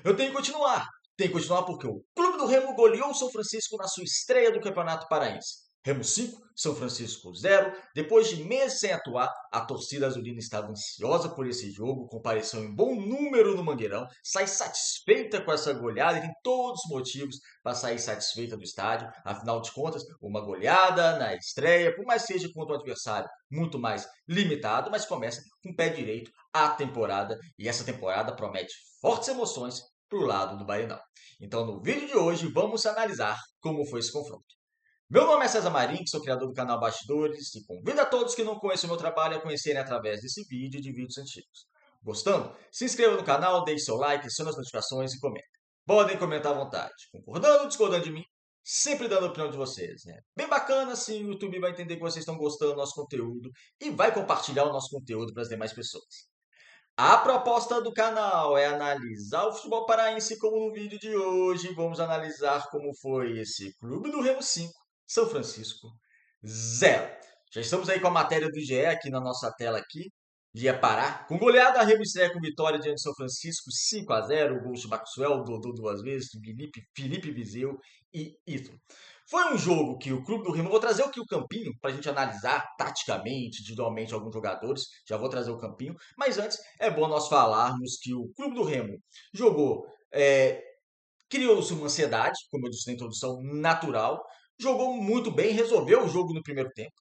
Eu tenho que continuar. Tem que continuar porque o Clube do Remo goleou o São Francisco na sua estreia do Campeonato Paraense. Remo 5, São Francisco 0. Depois de meses sem atuar, a torcida azulina estava ansiosa por esse jogo, compareceu em bom número no Mangueirão, sai satisfeita com essa goleada e tem todos os motivos para sair satisfeita do estádio. Afinal de contas, uma goleada na estreia, por mais que seja contra um adversário muito mais limitado, mas começa com o pé direito a temporada e essa temporada promete fortes emoções para o lado do Barenão. Então, no vídeo de hoje, vamos analisar como foi esse confronto. Meu nome é César Marim, sou criador do canal Bastidores e convido a todos que não conhecem o meu trabalho a conhecerem através desse vídeo e de vídeos antigos. Gostando? Se inscreva no canal, deixe seu like, acione as notificações e comente. Podem comentar à vontade, concordando ou discordando de mim, sempre dando a opinião de vocês. Né? Bem bacana, assim, o YouTube vai entender que vocês estão gostando do nosso conteúdo e vai compartilhar o nosso conteúdo para as demais pessoas. A proposta do canal é analisar o futebol paraense como no vídeo de hoje. Vamos analisar como foi esse Clube do Remo 5, São Francisco 0. Já estamos aí com a matéria do GE aqui na nossa tela aqui. GE Pará. Com goleada, Remo estreia com vitória diante de São Francisco 5-0. Gols de Maxwell, Dodô duas vezes, Felipe Viseu e Ítalo. Foi um jogo que o Clube do Remo... Vou trazer aqui o campinho para a gente analisar taticamente, individualmente, alguns jogadores. Já vou trazer o campinho. Mas antes, é bom nós falarmos que o Clube do Remo jogou... criou-se uma ansiedade, como eu disse na introdução, natural. Jogou muito bem, resolveu o jogo no primeiro tempo.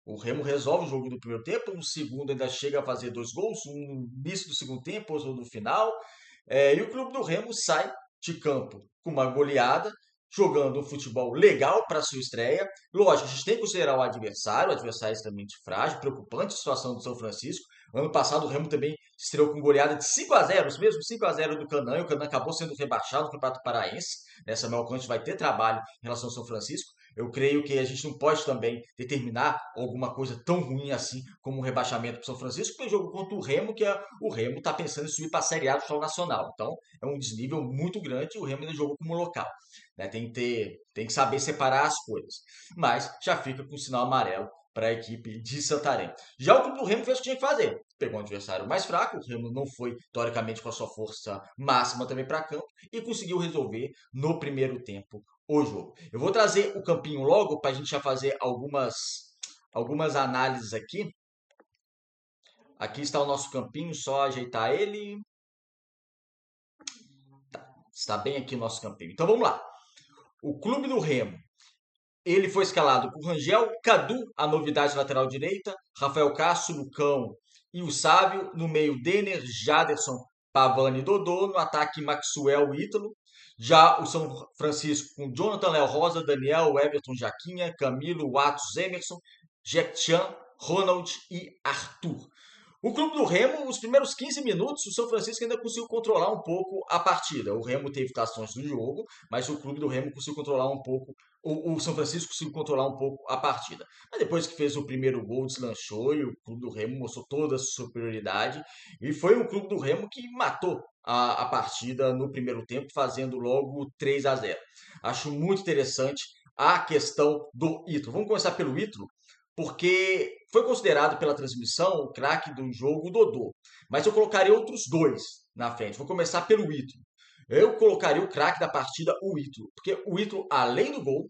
O Remo resolve o jogo no primeiro tempo, no segundo ainda chega a fazer 2 gols, um no início do segundo tempo, outro no final. E o Clube do Remo sai de campo com uma goleada, jogando um futebol legal para sua estreia. Lógico, a gente tem que considerar o adversário é extremamente frágil, preocupante a situação do São Francisco. Ano passado o Remo também estreou com goleada de 5-0, os mesmos 5-0 do Canaã, e o Canaã acabou sendo rebaixado no Campeonato Paraense. Samuel Cante vai ter trabalho em relação ao São Francisco. Eu creio que a gente não pode também determinar alguma coisa tão ruim assim como um rebaixamento para o São Francisco, porque o jogo contra o Remo, o Remo está pensando em subir para a Série A do futebol nacional. Então, é um desnível muito grande e o Remo ainda jogou como local. Né? Tem que saber separar as coisas. Mas já fica com o sinal amarelo para a equipe de Santarém. Já o Clube do Remo fez o que tinha que fazer. Pegou um adversário mais fraco, o Remo não foi, teoricamente, com a sua força máxima também para campo e conseguiu resolver no primeiro tempo o jogo. Eu vou trazer o campinho logo para a gente já fazer algumas análises aqui. Aqui está o nosso campinho, só ajeitar ele. Tá, está bem aqui o nosso campinho. Então vamos lá. O Clube do Remo, ele foi escalado por Rangel, Cadu, a novidade lateral direita, Rafael Castro, Lucão e o Sávio, no meio Denner, Jaderson, Pavani e Dodô, no ataque Maxwell e Ítalo. Já o São Francisco com Jonathan, Léo Rosa, Daniel, Everton, Jaquinha, Camilo, Atos, Emerson, Jack Chan, Ronald e Arthur. O Clube do Remo, os primeiros 15 minutos, o São Francisco ainda conseguiu controlar um pouco a partida. O Remo teve tações do jogo, mas o Clube do Remo conseguiu controlar um pouco, o São Francisco conseguiu controlar um pouco a partida. Mas depois que fez o primeiro gol, deslanchou e o Clube do Remo mostrou toda a sua superioridade. E foi o Clube do Remo que matou a partida no primeiro tempo, fazendo logo 3-0. Acho muito interessante a questão do Ítalo. Vamos começar pelo Ítalo, porque foi considerado pela transmissão o craque do jogo, o Dodô. Mas eu colocaria outros dois na frente. Vou começar pelo Ítalo. Eu colocaria o craque da partida, o Ítalo. Porque o Ítalo, além do gol,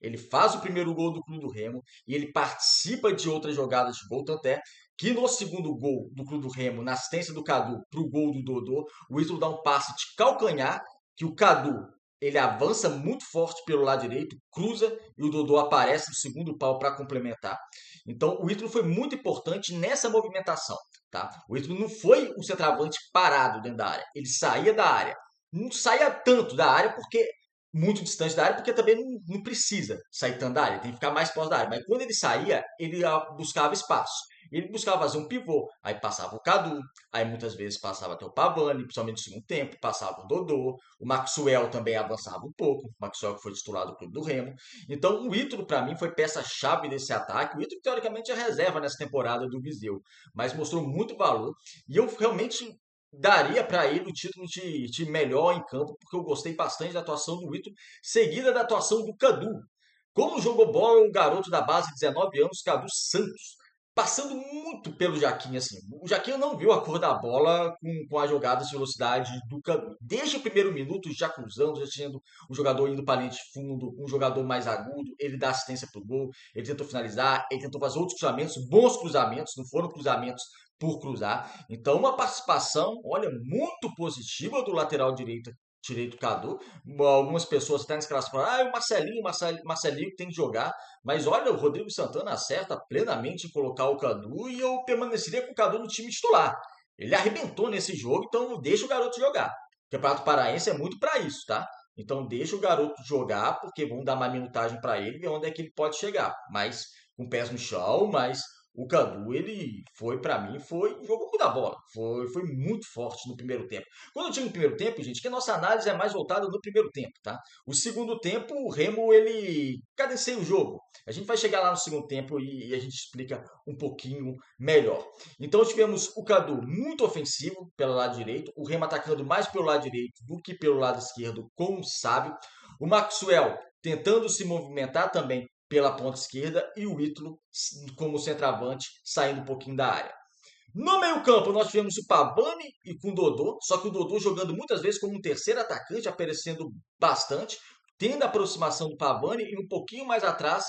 ele faz o primeiro gol do Clube do Remo e ele participa de outras jogadas de gol, tanto é que no segundo gol do Clube do Remo, na assistência do Cadu para o gol do Dodô, o Ítalo dá um passe de calcanhar que o Cadu ele avança muito forte pelo lado direito, cruza e o Dodô aparece no segundo pau para complementar. Então o Ítalo foi muito importante nessa movimentação. Tá? O Ítalo não foi um centroavante parado dentro da área, ele saía da área. Não saía tanto da área porque muito distante da área, porque também não precisa sair tanto da área, tem que ficar mais próximo da área. Mas quando ele saía, ele buscava espaço. Ele buscava fazer um pivô, aí passava o Cadu, aí muitas vezes passava até o Pavani, principalmente no segundo tempo, passava o Dodô, o Maxwell também avançava um pouco, o Maxwell que foi titular do Clube do Remo. Então o Ítalo, para mim, foi peça-chave desse ataque. O Ítalo, teoricamente, é reserva nessa temporada do Viseu, mas mostrou muito valor, e eu realmente daria para ele o título de melhor em campo, porque eu gostei bastante da atuação do Ítalo, seguida da atuação do Cadu. Como jogou bola o garoto da base de 19 anos, Cadu Santos. passando muito pelo Jaquinha, assim. O Jaquinha não viu a cor da bola com as jogadas de velocidade do Cadu. Desde o primeiro minuto, já cruzando, já sendo um jogador indo para a linha de fundo, um jogador mais agudo, ele dá assistência pro gol, ele tentou finalizar, ele tentou fazer outros cruzamentos, bons cruzamentos, não foram cruzamentos por cruzar. Então, uma participação, olha, muito positiva do lateral direito Cadu. Algumas pessoas até nesse caso falam, o Marcelinho que tem que jogar. Mas olha, o Rodrigo Santana acerta plenamente em colocar o Cadu e eu permaneceria com o Cadu no time titular. Ele arrebentou nesse jogo, então deixa o garoto jogar. O Campeonato Paraense é muito para isso, tá? Então deixa o garoto jogar, porque vão dar mais minutagem para ele e ver onde é que ele pode chegar. Mas com pés no chão, mas o Cadu, ele foi, para mim, jogou muita bola. Foi muito forte no primeiro tempo. Quando eu digo no primeiro tempo, gente, que a nossa análise é mais voltada no primeiro tempo, tá? O segundo tempo, o Remo, ele cadencia o jogo. A gente vai chegar lá no segundo tempo e a gente explica um pouquinho melhor. Então tivemos o Cadu muito ofensivo pelo lado direito, o Remo atacando mais pelo lado direito do que pelo lado esquerdo com o Sábio. O Maxwell tentando se movimentar também pela ponta esquerda e o Ítalo como centroavante saindo um pouquinho da área. No meio-campo, nós tivemos o Pavani e com o Dodô, só que o Dodô jogando muitas vezes como um terceiro atacante, aparecendo bastante, tendo a aproximação do Pavani e um pouquinho mais atrás,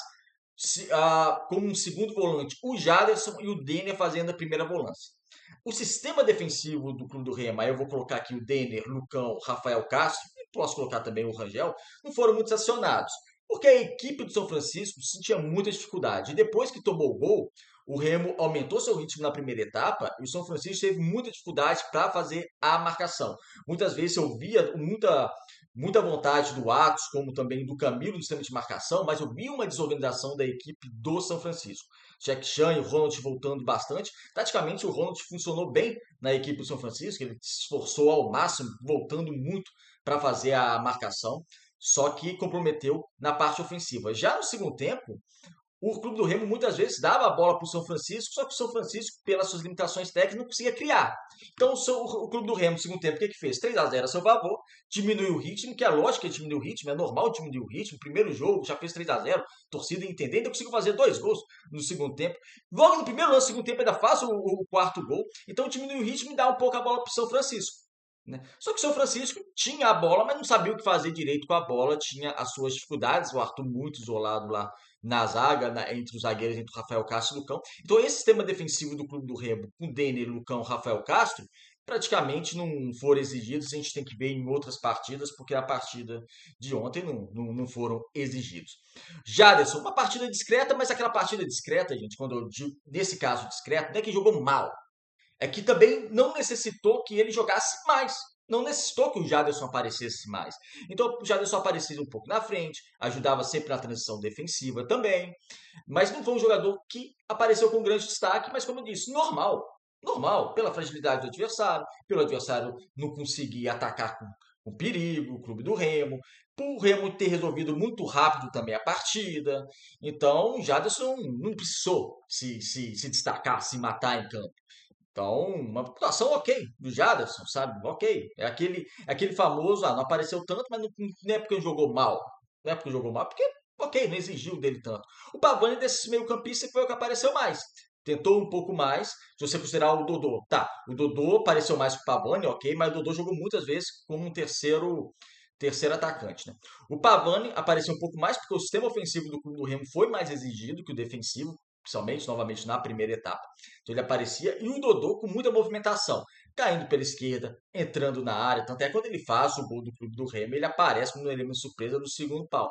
como um segundo volante, o Jaderson e o Denner fazendo a primeira volância. O sistema defensivo do Clube do Remo, aí eu vou colocar aqui o Denner, Lucão, Rafael Castro, e posso colocar também o Rangel, não foram muito acionados, porque a equipe do São Francisco sentia muita dificuldade. E depois que tomou o gol, o Remo aumentou seu ritmo na primeira etapa e o São Francisco teve muita dificuldade para fazer a marcação. Muitas vezes eu via muita vontade do Atos, como também do Camilo no sistema de marcação, mas eu vi uma desorganização da equipe do São Francisco. Jack Chan e o Ronald voltando bastante. Taticamente, o Ronald funcionou bem na equipe do São Francisco, ele se esforçou ao máximo, voltando muito para fazer a marcação, só que comprometeu na parte ofensiva. Já no segundo tempo, o Clube do Remo muitas vezes dava a bola para o São Francisco, só que o São Francisco, pelas suas limitações técnicas, não conseguia criar. Então o Clube do Remo, no segundo tempo, o que fez? 3-0 a seu favor, diminuiu o ritmo, que é lógico que diminuiu o ritmo, é normal diminuir o ritmo. Primeiro jogo, já fez 3-0, torcida entendendo, ainda conseguiu fazer 2 gols no segundo tempo. Logo no primeiro lance, no segundo tempo, ainda faz o quarto gol, então diminui o ritmo e dá um pouco a bola para o São Francisco. Né? Só que o São Francisco tinha a bola, mas não sabia o que fazer direito com a bola, tinha as suas dificuldades, o Arthur muito isolado lá na zaga, entre os zagueiros, entre o Rafael Castro e o Lucão. Então esse sistema defensivo do Clube do Remo, com Denner, Lucão, Rafael Castro, praticamente não foram exigidos, a gente tem que ver em outras partidas, porque a partida de ontem não foram exigidos. Jaderson, uma partida discreta, mas aquela partida discreta, gente, quando eu digo, nesse caso discreto, não é que jogou mal, é que também não necessitou que ele jogasse mais. Não necessitou que o Jaderson aparecesse mais. Então o Jaderson aparecia um pouco na frente, ajudava sempre na transição defensiva também. Mas não foi um jogador que apareceu com grande destaque, mas como eu disse, normal. Normal, pela fragilidade do adversário, pelo adversário não conseguir atacar com perigo, o clube do Remo, por o Remo ter resolvido muito rápido também a partida. Então o Jaderson não precisou se destacar, se matar em campo. Então, uma pontuação ok do Jaderson, sabe? Ok. É aquele famoso, não apareceu tanto, mas não é porque ele jogou mal. Não é porque jogou mal, porque, ok, não exigiu dele tanto. O Pavani desses meio-campistas foi o que apareceu mais. Tentou um pouco mais, se você considerar o Dodô. Tá, o Dodô apareceu mais que o Pavani, ok, mas o Dodô jogou muitas vezes como um terceiro atacante. Né? O Pavani apareceu um pouco mais porque o sistema ofensivo do Clube do Remo foi mais exigido que o defensivo, principalmente, novamente, na primeira etapa. Então ele aparecia, e o Dodô com muita movimentação, caindo pela esquerda, entrando na área, tanto é que quando ele faz o gol do Clube do Remo, ele aparece como um elemento surpresa no segundo pau.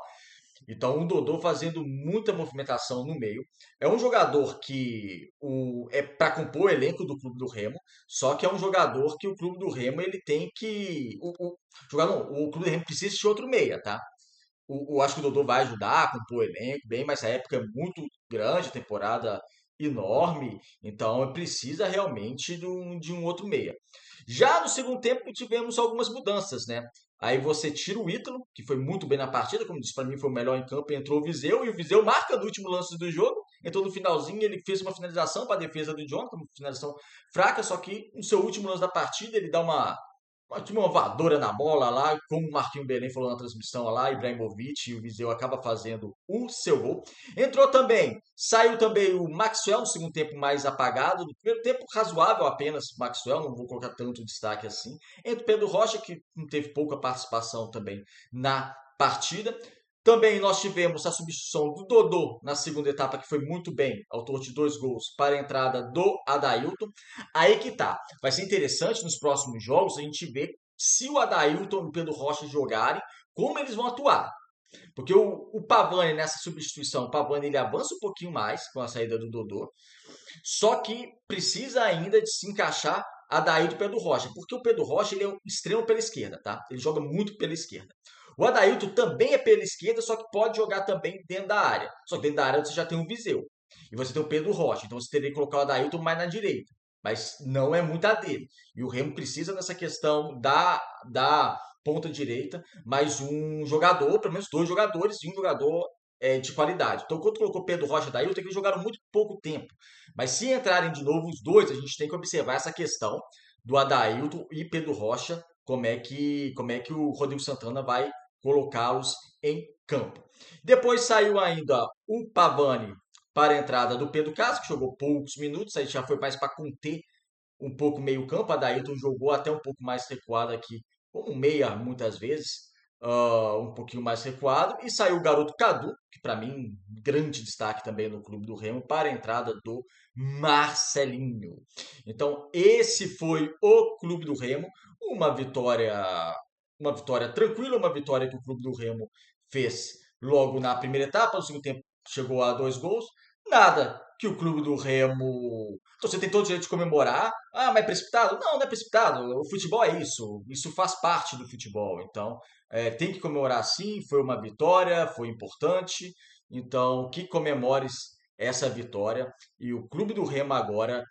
Então o Dodô fazendo muita movimentação no meio. É um jogador que é para compor o elenco do Clube do Remo, só que é um jogador que o Clube do Remo ele tem que. O Clube do Remo precisa de outro meia, tá? Acho que o Dodô vai ajudar a compor o elenco bem, mas a época é muito grande, temporada enorme, então precisa realmente de um outro meia. Já no segundo tempo tivemos algumas mudanças, né? Aí você tira o Ítalo, que foi muito bem na partida, como disse, para mim foi o melhor em campo, entrou o Viseu, e o Viseu marca no último lance do jogo, entrou no finalzinho, ele fez uma finalização para a defesa do Jonathan, uma finalização fraca, só que no seu último lance da partida ele dá uma voadora na bola lá, como o Marquinhos Belém falou na transmissão lá, Ibrahimovic, e o Viseu acaba fazendo o seu gol. Saiu também o Maxwell no segundo tempo mais apagado, no primeiro tempo razoável apenas, Maxwell, não vou colocar tanto destaque assim. Entra o Pedro Rocha, que não teve pouca participação também na partida. Também nós tivemos a substituição do Dodô na segunda etapa, que foi muito bem, autor de 2 gols, para a entrada do Adailton. Aí que tá. Vai ser interessante nos próximos jogos a gente ver se o Adailton e o Pedro Rocha jogarem, como eles vão atuar. Porque o Pavani, nessa substituição, o Pavani ele avança um pouquinho mais com a saída do Dodô, só que precisa ainda de se encaixar Adailton e Pedro Rocha, porque o Pedro Rocha ele é um extremo pela esquerda, tá? Ele joga muito pela esquerda. O Adailton também é pela esquerda, só que pode jogar também dentro da área. Só que dentro da área você já tem um Viseu. E você tem o Pedro Rocha. Então você teria que colocar o Adailton mais na direita. Mas não é muito a dele. E o Remo precisa nessa questão da ponta direita, mais um jogador, pelo menos 2 jogadores, e um jogador de qualidade. Então, quando colocou Pedro Rocha e Adailton, eles jogaram muito pouco tempo. Mas se entrarem de novo os dois, a gente tem que observar essa questão do Adailton e Pedro Rocha, como é que o Rodrigo Santana vai colocá-los em campo. Depois saiu ainda o Pavani para a entrada do Pedro Castro, que jogou poucos minutos, aí já foi mais para conter um pouco meio campo. A Dailton jogou até um pouco mais recuado aqui, como meia muitas vezes, um pouquinho mais recuado. E saiu o garoto Cadu, que para mim, grande destaque também no clube do Remo, para a entrada do Marcelinho. Então, esse foi o clube do Remo, uma vitória tranquila, uma vitória que o clube do Remo fez logo na primeira etapa, no segundo tempo chegou a 2 gols. Nada que o clube do Remo. Então, você tem todo o direito de comemorar. Ah, mas é precipitado? Não, não é precipitado. O futebol é isso. Isso faz parte do futebol. Então, tem que comemorar sim. Foi uma vitória, foi importante. Então, que comemores essa vitória. E o clube do Remo agora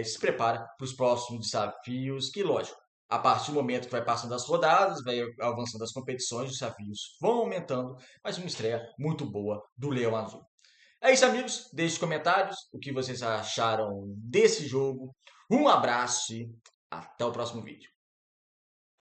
se prepara para os próximos desafios. Que, lógico, a partir do momento que vai passando as rodadas, vai avançando as competições, os desafios vão aumentando. Mas uma estreia muito boa do Leão Azul. É isso, amigos. Deixe nos comentários o que vocês acharam desse jogo. Um abraço e até o próximo vídeo.